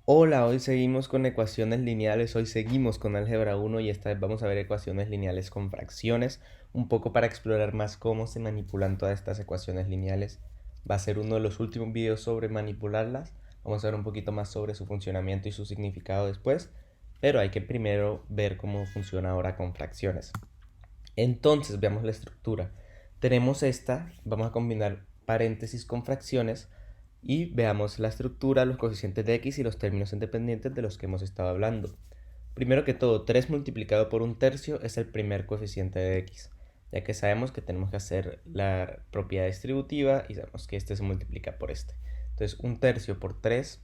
Hola, hoy seguimos con ecuaciones lineales, hoy seguimos con álgebra 1 y esta vez vamos a ver ecuaciones lineales con fracciones, un poco para explorar más cómo se manipulan todas estas ecuaciones lineales. Va a ser uno de los últimos videos sobre manipularlas, vamos a ver un poquito más sobre su funcionamiento y su significado después, pero hay que primero ver cómo funciona ahora con fracciones. Entonces, veamos la estructura. Tenemos esta, vamos a combinar paréntesis con fracciones y veamos la estructura, los coeficientes de x y los términos independientes de los que hemos estado hablando. Primero que todo, 3 multiplicado por un tercio es el primer coeficiente de x, ya que sabemos que tenemos que hacer la propiedad distributiva y sabemos que este se multiplica por este. Entonces, un tercio por 3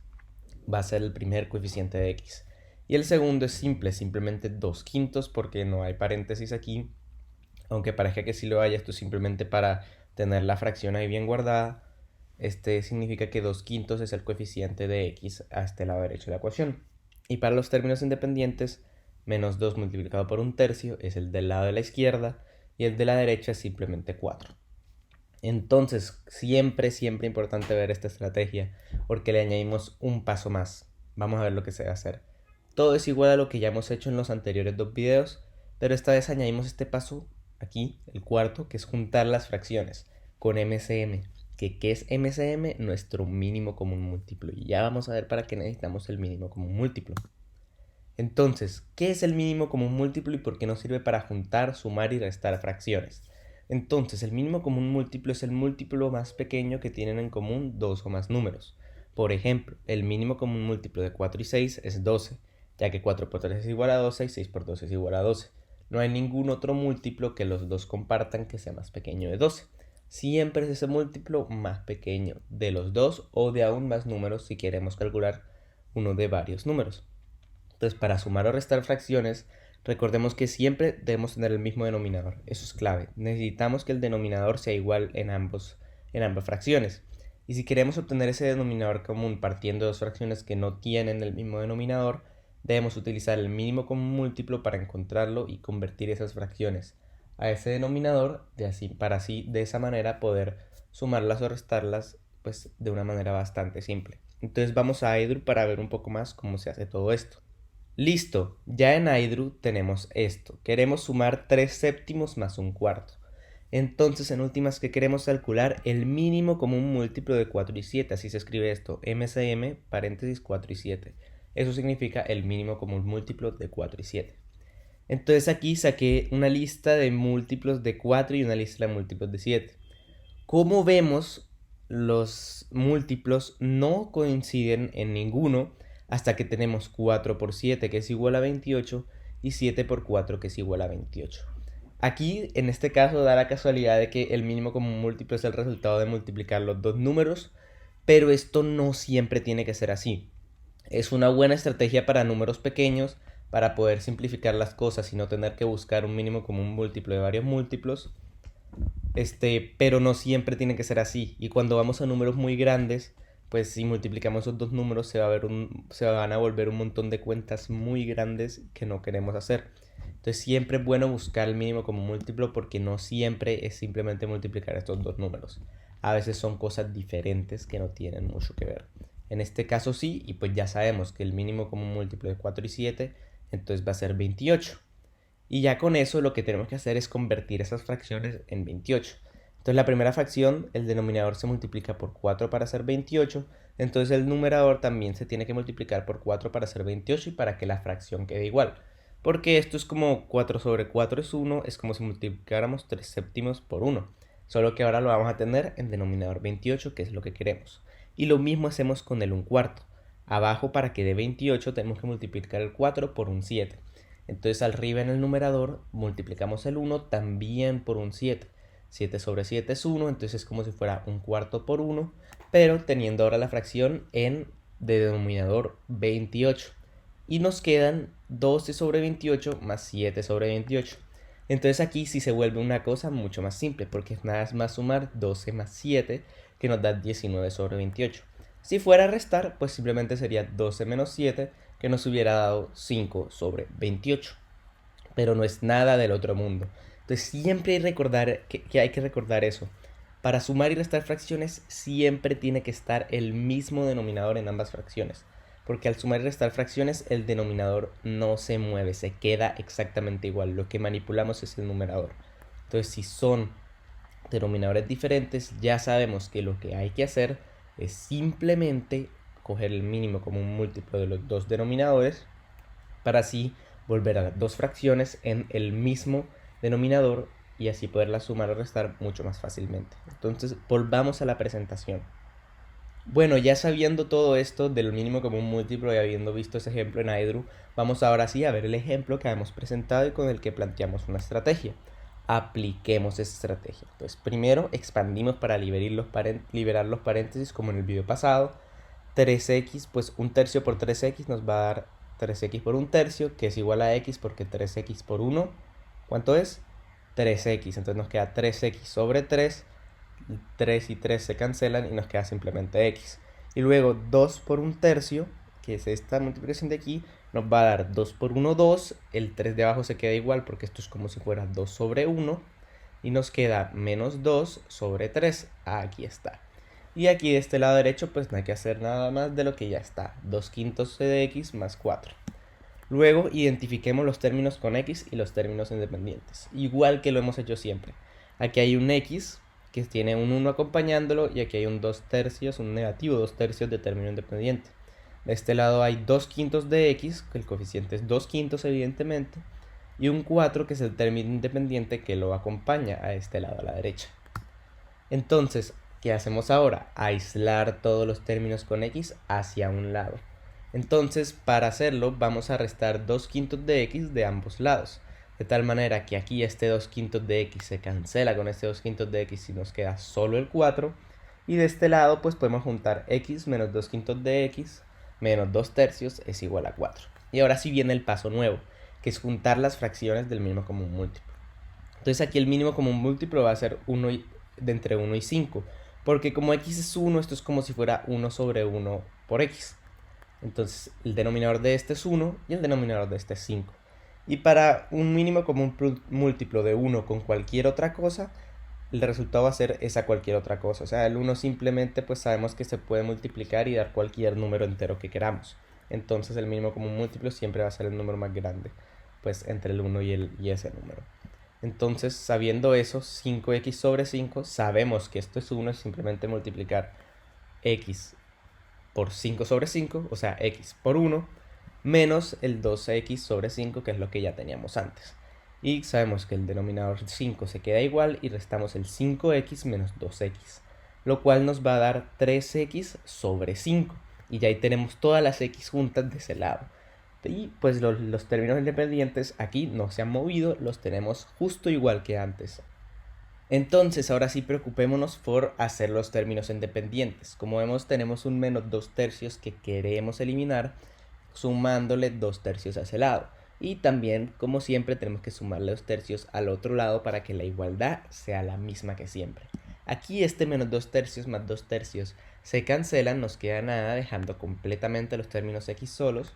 va a ser el primer coeficiente de x. Y el segundo es simple, simplemente 2 quintos porque no hay paréntesis aquí, aunque parezca que sí lo haya, esto es simplemente para tener la fracción ahí bien guardada. Este significa que 2 quintos es el coeficiente de x a este lado derecho de la ecuación. Y para los términos independientes, menos 2 multiplicado por un tercio es el del lado de la izquierda y el de la derecha es simplemente 4. Entonces, siempre importante ver esta estrategia porque le añadimos un paso más. Vamos a ver lo que se va a hacer. Todo es igual a lo que ya hemos hecho en los anteriores dos videos, pero esta vez añadimos este paso aquí, el cuarto, que es juntar las fracciones con MCM. ¿Qué es MCM? Nuestro mínimo común múltiplo. Y ya vamos a ver para qué necesitamos el mínimo común múltiplo. Entonces, ¿qué es el mínimo común múltiplo y por qué nos sirve para juntar, sumar y restar fracciones? Entonces, el mínimo común múltiplo es el múltiplo más pequeño que tienen en común dos o más números. Por ejemplo, el mínimo común múltiplo de 4 y 6 es 12, ya que 4 por 3 es igual a 12 y 6 por 2 es igual a 12. No hay ningún otro múltiplo que los dos compartan que sea más pequeño de 12. Siempre es ese múltiplo más pequeño de los dos o de aún más números si queremos calcular uno de varios números. Entonces, para sumar o restar fracciones, recordemos que siempre debemos tener el mismo denominador. Eso es clave. Necesitamos que el denominador sea igual en ambas fracciones. Y si queremos obtener ese denominador común partiendo de dos fracciones que no tienen el mismo denominador, debemos utilizar el mínimo común múltiplo para encontrarlo y convertir esas fracciones a ese denominador de esa manera poder sumarlas o restarlas pues de una manera bastante simple. Entonces vamos a Edru para ver un poco más cómo se hace todo esto. Listo, ya en Aidru tenemos esto. Queremos sumar 3 séptimos más un cuarto. Entonces, en últimas, ¿qué queremos calcular? El mínimo común múltiplo de 4 y 7. Así se escribe esto. MCM, paréntesis 4 y 7. Eso significa el mínimo común múltiplo de 4 y 7. Entonces aquí saqué una lista de múltiplos de 4 y una lista de múltiplos de 7. Como vemos, los múltiplos no coinciden en ninguno hasta que tenemos 4 por 7 que es igual a 28 y 7 por 4 que es igual a 28. Aquí, en este caso, da la casualidad de que el mínimo común múltiplo es el resultado de multiplicar los dos números, pero esto no siempre tiene que ser así. Es una buena estrategia para números pequeños, para poder simplificar las cosas y no tener que buscar un mínimo común múltiplo de varios múltiplos, pero no siempre tiene que ser así. Y cuando vamos a números muy grandes, pues si multiplicamos esos dos números se van a volver un montón de cuentas muy grandes que no queremos hacer. Entonces siempre es bueno buscar el mínimo como múltiplo porque no siempre es simplemente multiplicar estos dos números. A veces son cosas diferentes que no tienen mucho que ver. En este caso sí, y pues ya sabemos que el mínimo como múltiplo de 4 y 7, entonces va a ser 28. Y ya con eso lo que tenemos que hacer es convertir esas fracciones en 28. Entonces la primera fracción, el denominador se multiplica por 4 para hacer 28. Entonces el numerador también se tiene que multiplicar por 4 para hacer 28 y para que la fracción quede igual. Porque esto es como 4 sobre 4 es 1, es como si multiplicáramos 3 séptimos por 1. Solo que ahora lo vamos a tener en denominador 28, que es lo que queremos. Y lo mismo hacemos con el 1/4. Abajo, para que dé 28, tenemos que multiplicar el 4 por un 7. Entonces arriba en el numerador multiplicamos el 1 también por un 7. 7 sobre 7 es 1, entonces es como si fuera un cuarto por 1, pero teniendo ahora la fracción en de denominador 28. Y nos quedan 12 sobre 28 más 7 sobre 28. Entonces aquí sí se vuelve una cosa mucho más simple, porque es nada más sumar 12 más 7, que nos da 19 sobre 28. Si fuera a restar, pues simplemente sería 12 menos 7, que nos hubiera dado 5 sobre 28. Pero no es nada del otro mundo. Entonces siempre hay que recordar eso. Para sumar y restar fracciones siempre tiene que estar el mismo denominador en ambas fracciones. porque al sumar y restar fracciones el denominador no se mueve, se queda exactamente igual. Lo que manipulamos es el numerador. Entonces, si son denominadores diferentes, ya sabemos que lo que hay que hacer es simplemente coger el mínimo común múltiplo de los dos denominadores para así volver a las dos fracciones en el mismo denominador y así poderlas sumar o restar mucho más fácilmente. Entonces, volvamos a la presentación. Bueno, ya sabiendo todo esto del mínimo común múltiplo y habiendo visto ese ejemplo en Aedru, vamos ahora sí a ver el ejemplo que hemos presentado y con el que planteamos una estrategia. Apliquemos esa estrategia. Entonces, primero expandimos para liberar los paréntesis como en el video pasado. 3x, pues un tercio por 3x nos va a dar 3x por un tercio, que es igual a x porque 3x por 1, ¿cuánto es? 3x, entonces nos queda 3x sobre 3, 3 y 3 se cancelan y nos queda simplemente x. Y luego 2 por un tercio, que es esta multiplicación de aquí, nos va a dar 2 por 1, 2, el 3 de abajo se queda igual porque esto es como si fuera 2 sobre 1, y nos queda menos 2 sobre 3, aquí está. Y aquí de este lado derecho pues no hay que hacer nada más de lo que ya está, 2 quintos de x más 4. Luego identifiquemos los términos con x y los términos independientes, igual que lo hemos hecho siempre. Aquí hay un x que tiene un 1 acompañándolo y aquí hay un 2 tercios, un negativo 2 tercios de término independiente. De este lado hay 2 quintos de x, que el coeficiente es 2 quintos evidentemente, y un 4 que es el término independiente que lo acompaña a este lado a la derecha. Entonces, ¿qué hacemos ahora? Aislar todos los términos con x hacia un lado. Entonces, para hacerlo, vamos a restar 2 quintos de x de ambos lados. De tal manera que aquí este 2 quintos de x se cancela con este 2 quintos de x y nos queda solo el 4. Y de este lado, pues podemos juntar x menos 2 quintos de x menos 2 tercios es igual a 4. Y ahora sí viene el paso nuevo, que es juntar las fracciones del mínimo común múltiplo. Entonces aquí el mínimo común múltiplo va a ser 1 de entre 1 y 5. Porque como x es 1, esto es como si fuera 1 sobre 1 por x. Entonces el denominador de este es 1 y el denominador de este es 5. Y para un mínimo común múltiplo de 1 con cualquier otra cosa, el resultado va a ser esa cualquier otra cosa. O sea, el 1 simplemente pues sabemos que se puede multiplicar y dar cualquier número entero que queramos. Entonces el mínimo común múltiplo siempre va a ser el número más grande, pues entre el 1 y ese número. Entonces, sabiendo eso, 5x sobre 5, sabemos que esto es 1, es simplemente multiplicar x por 5 sobre 5, o sea, x por 1, menos el 2x sobre 5, que es lo que ya teníamos antes. Y sabemos que el denominador 5 se queda igual y restamos el 5x menos 2x, lo cual nos va a dar 3x sobre 5. Y ya ahí tenemos todas las x juntas de ese lado. Y pues los términos independientes aquí no se han movido, los tenemos justo igual que antes. Entonces ahora sí preocupémonos por hacer los términos independientes. Como vemos tenemos un menos 2 tercios que queremos eliminar sumándole 2 tercios a ese lado. Y también como siempre tenemos que sumarle 2 tercios al otro lado para que la igualdad sea la misma que siempre. Aquí este menos 2 tercios más 2 tercios se cancelan, nos queda nada dejando completamente los términos x solos.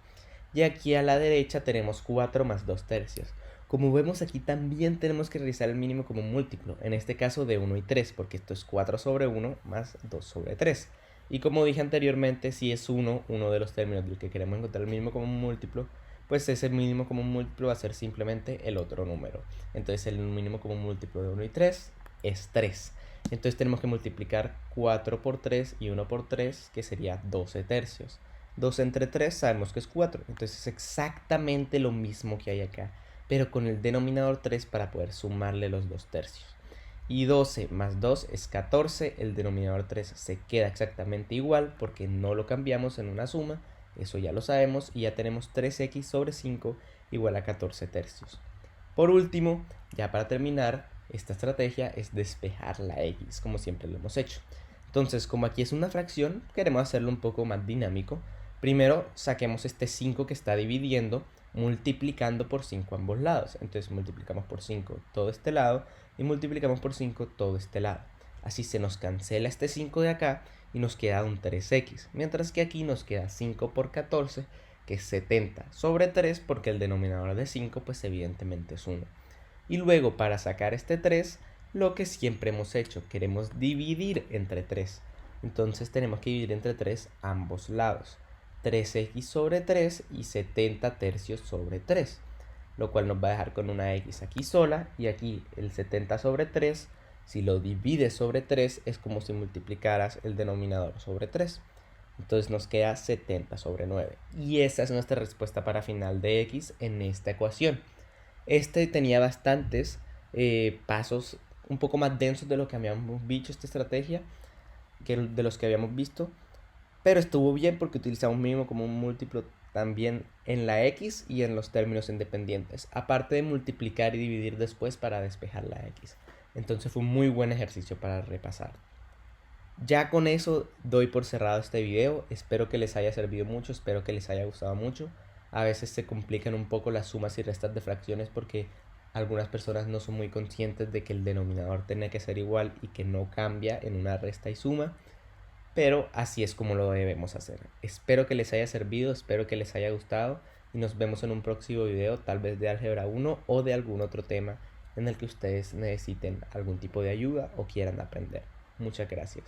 Y aquí a la derecha tenemos 4 más 2 tercios. Como vemos aquí también tenemos que realizar el mínimo común múltiplo, en este caso de 1 y 3, porque esto es 4 sobre 1 más 2 sobre 3. Y como dije anteriormente, si es 1, uno de los términos del que queremos encontrar el mínimo común múltiplo, pues ese mínimo común múltiplo va a ser simplemente el otro número. Entonces el mínimo común múltiplo de 1 y 3 es 3. Entonces tenemos que multiplicar 4 por 3 y 1 por 3, que sería 12 tercios. 2 entre 3 sabemos que es 4, entonces es exactamente lo mismo que hay acá, pero con el denominador 3 para poder sumarle los 2 tercios. Y 12 más 2 es 14, el denominador 3 se queda exactamente igual porque no lo cambiamos en una suma, eso ya lo sabemos, y ya tenemos 3x sobre 5 igual a 14 tercios. Por último, ya para terminar, esta estrategia es despejar la x, como siempre lo hemos hecho. Entonces, como aquí es una fracción, queremos hacerlo un poco más dinámico. Primero saquemos este 5 que está dividiendo multiplicando por 5 ambos lados. Entonces multiplicamos por 5 todo este lado y multiplicamos por 5 todo este lado. Así se nos cancela este 5 de acá y nos queda un 3x. Mientras que aquí nos queda 5 por 14, que es 70 sobre 3, porque el denominador de 5 pues evidentemente es 1. Y luego para sacar este 3, lo que siempre hemos hecho, queremos dividir entre 3. Entonces tenemos que dividir entre 3 ambos lados. 3x sobre 3 y 70 tercios sobre 3, lo cual nos va a dejar con una x aquí sola, y aquí el 70 sobre 3, si lo divides sobre 3, es como si multiplicaras el denominador sobre 3. Entonces nos queda 70 sobre 9. Y esa es nuestra respuesta para final de x en esta ecuación. Este tenía bastantes pasos un poco más densos de lo que habíamos visto esta estrategia, que de los que habíamos visto, pero estuvo bien porque utilizamos mínimo como un múltiplo también en la x y en los términos independientes, aparte de multiplicar y dividir después para despejar la x. Entonces fue un muy buen ejercicio para repasar. Ya con eso doy por cerrado este video. Espero que les haya servido mucho, espero que les haya gustado mucho. A veces se complican un poco las sumas y restas de fracciones porque algunas personas no son muy conscientes de que el denominador tiene que ser igual y que no cambia en una resta y suma, pero así es como lo debemos hacer. Espero que les haya servido, espero que les haya gustado y nos vemos en un próximo video, tal vez de álgebra 1 o de algún otro tema en el que ustedes necesiten algún tipo de ayuda o quieran aprender. Muchas gracias.